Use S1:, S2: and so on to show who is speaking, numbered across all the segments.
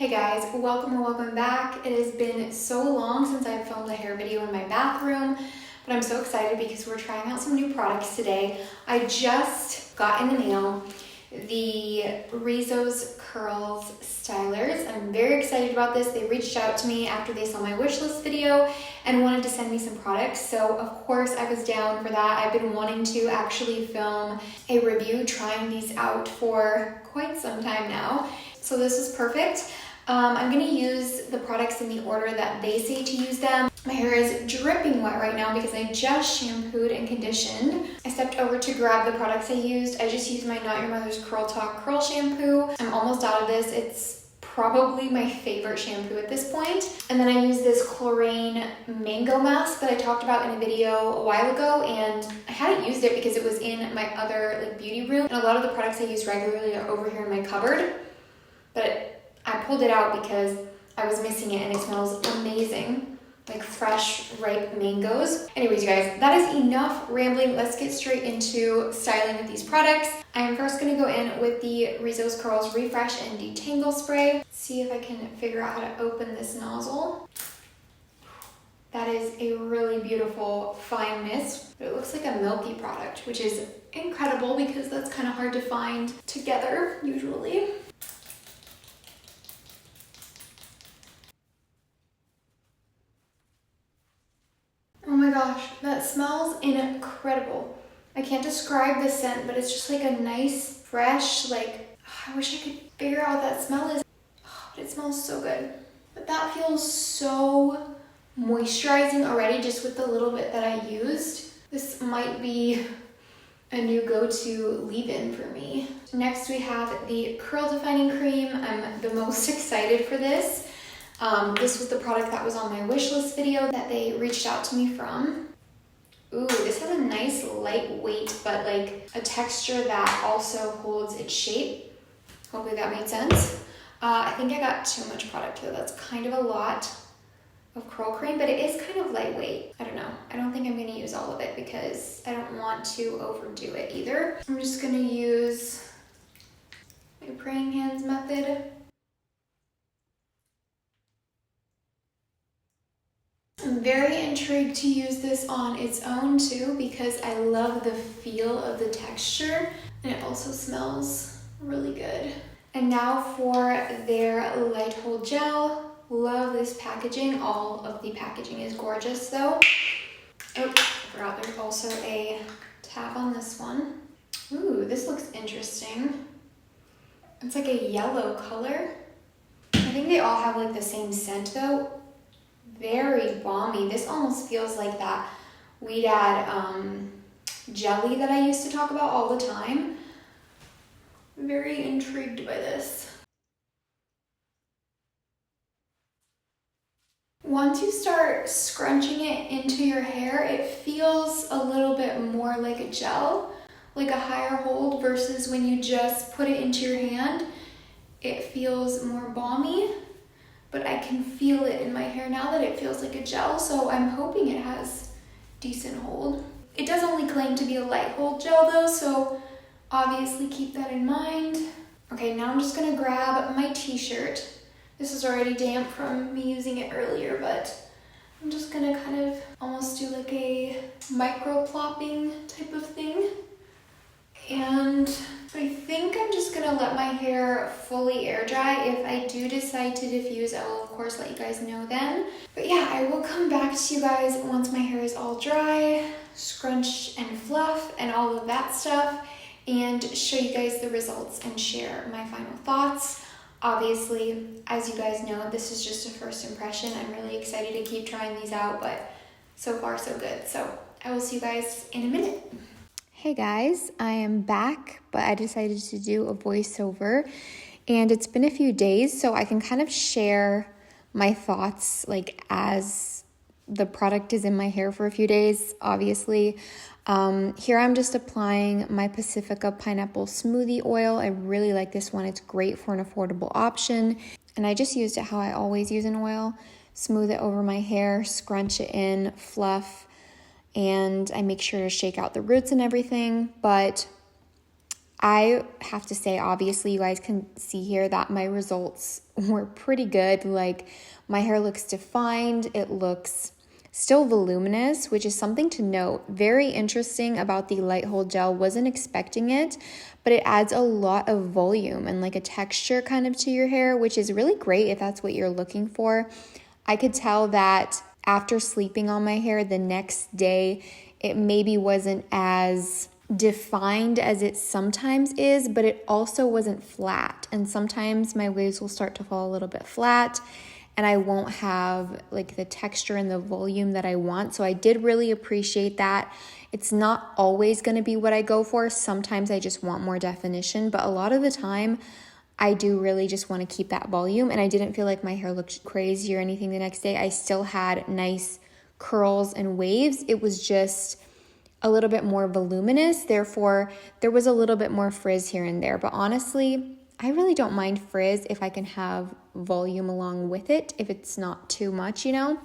S1: Hey guys, welcome or welcome back. It has been so long since I've filmed a hair video in my bathroom, but I'm so excited because we're trying out some new products today. I just got in the mail the Rizos Curls stylers. I'm very excited about this. They reached out to me after they saw my wish list video and wanted to send me some products. So of course I was down for that. I've been wanting to actually film a review trying these out for quite some time now. So this is perfect. I'm gonna use the products in the order that they say to use them. My hair is dripping wet right now because I just shampooed and conditioned. I stepped over to grab the products I used. I just used my Not Your Mother's Curl Talk Curl Shampoo. I'm almost out of this. It's probably my favorite shampoo at this point. And then I used this chlorine mango mask that I talked about in a video a while ago, and I hadn't used it because it was in my other beauty room. And a lot of the products I use regularly are over here in my cupboard, but I pulled it out because I was missing it and it smells amazing, like fresh, ripe mangoes. Anyways, you guys, that is enough rambling. Let's get straight into styling with these products. I am first gonna go in with the Rizos Curls Refresh and Detangle Spray. See if I can figure out how to open this nozzle. That is a really beautiful fine mist, but it looks like a milky product, which is incredible because that's kind of hard to find together usually. Oh my gosh, that smells incredible. I can't describe the scent, but it's just like a nice, fresh, I wish I could figure out what that smell is. Oh, but it smells so good. But that feels so moisturizing already just with the little bit that I used. This might be a new go-to leave-in for me. Next we have the Curl Defining Cream. I'm the most excited for this. This was the product that was on my wish list video that they reached out to me from. Ooh, this has a nice lightweight, but a texture that also holds its shape. Hopefully that made sense. I think I got too much product though. That's kind of a lot of curl cream, but it is kind of lightweight. I don't know. I don't think I'm gonna use all of it because I don't want to overdo it either. I'm just gonna use my praying hands method. I'm very intrigued to use this on its own too because I love the feel of the texture and it also smells really good. And now for their Light Hold Gel. Love this packaging. All of the packaging is gorgeous though. Oh, I forgot there's also a tab on this one. Ooh, this looks interesting. It's like a yellow color. I think they all have the same scent though. Very balmy. This almost feels like that Weed jelly that I used to talk about all the time. Very intrigued by this. Once you start scrunching it into your hair, it feels a little bit more like a gel, like a higher hold versus when you just put it into your hand. It feels more balmy. But I can feel it in my hair now that it feels like a gel, so I'm hoping it has decent hold. It does only claim to be a light hold gel though, so obviously keep that in mind. Okay, now I'm just gonna grab my t-shirt. This is already damp from me using it earlier, but I'm just gonna kind of almost do a micro plopping type of thing. And I think I'm just gonna let my hair fully air dry. If I do decide to diffuse, I will of course let you guys know then. But yeah, I will come back to you guys once my hair is all dry, scrunch and fluff and all of that stuff, and show you guys the results and share my final thoughts. Obviously, as you guys know, this is just a first impression. I'm really excited to keep trying these out, but so far so good. So I will see you guys in a minute. Hey guys, I am back, but I decided to do a voiceover and it's been a few days, so I can kind of share my thoughts as the product is in my hair for a few days, obviously. Here I'm just applying my Pacifica Pineapple Smoothie Oil. I really like this one. It's great for an affordable option. And I just used it how I always use an oil. Smooth it over my hair, scrunch it in, fluff, and I make sure to shake out the roots and everything. But
S2: I have to say, obviously, you guys can see here that my results were pretty good. Like, my hair looks defined. It looks still voluminous, which is something to note. Very interesting about the light hold gel. Wasn't expecting it, but it adds a lot of volume and like a texture kind of to your hair, which is really great if that's what you're looking for. I could tell that after sleeping on my hair the next day, it maybe wasn't as defined as it sometimes is, but it also wasn't flat. And sometimes my waves will start to fall a little bit flat and I won't have like the texture and the volume that I want. So I did really appreciate that. It's not always going to be what I go for. Sometimes I just want more definition, but a lot of the time I do really just want to keep that volume. And I didn't feel like my hair looked crazy or anything the next day. I still had nice curls and waves. It was just a little bit more voluminous. Therefore, there was a little bit more frizz here and there. But honestly, I really don't mind frizz if I can have volume along with it, if it's not too much, you know?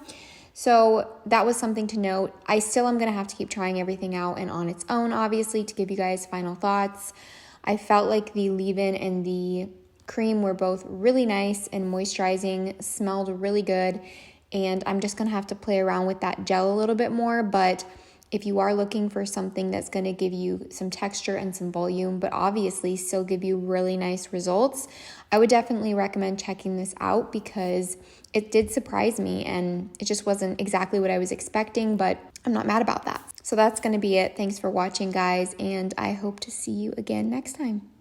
S2: So that was something to note. I still am going to have to keep trying everything out and on its own, obviously, to give you guys final thoughts. I felt like the leave-in and the cream were both really nice and moisturizing, smelled really good, and I'm just going to have to play around with that gel a little bit more. But if you are looking for something that's going to give you some texture and some volume, but obviously still give you really nice results, I would definitely recommend checking this out because it did surprise me and it just wasn't exactly what I was expecting, but I'm not mad about that. So that's going to be it. Thanks for watching, guys, and I hope to see you again next time.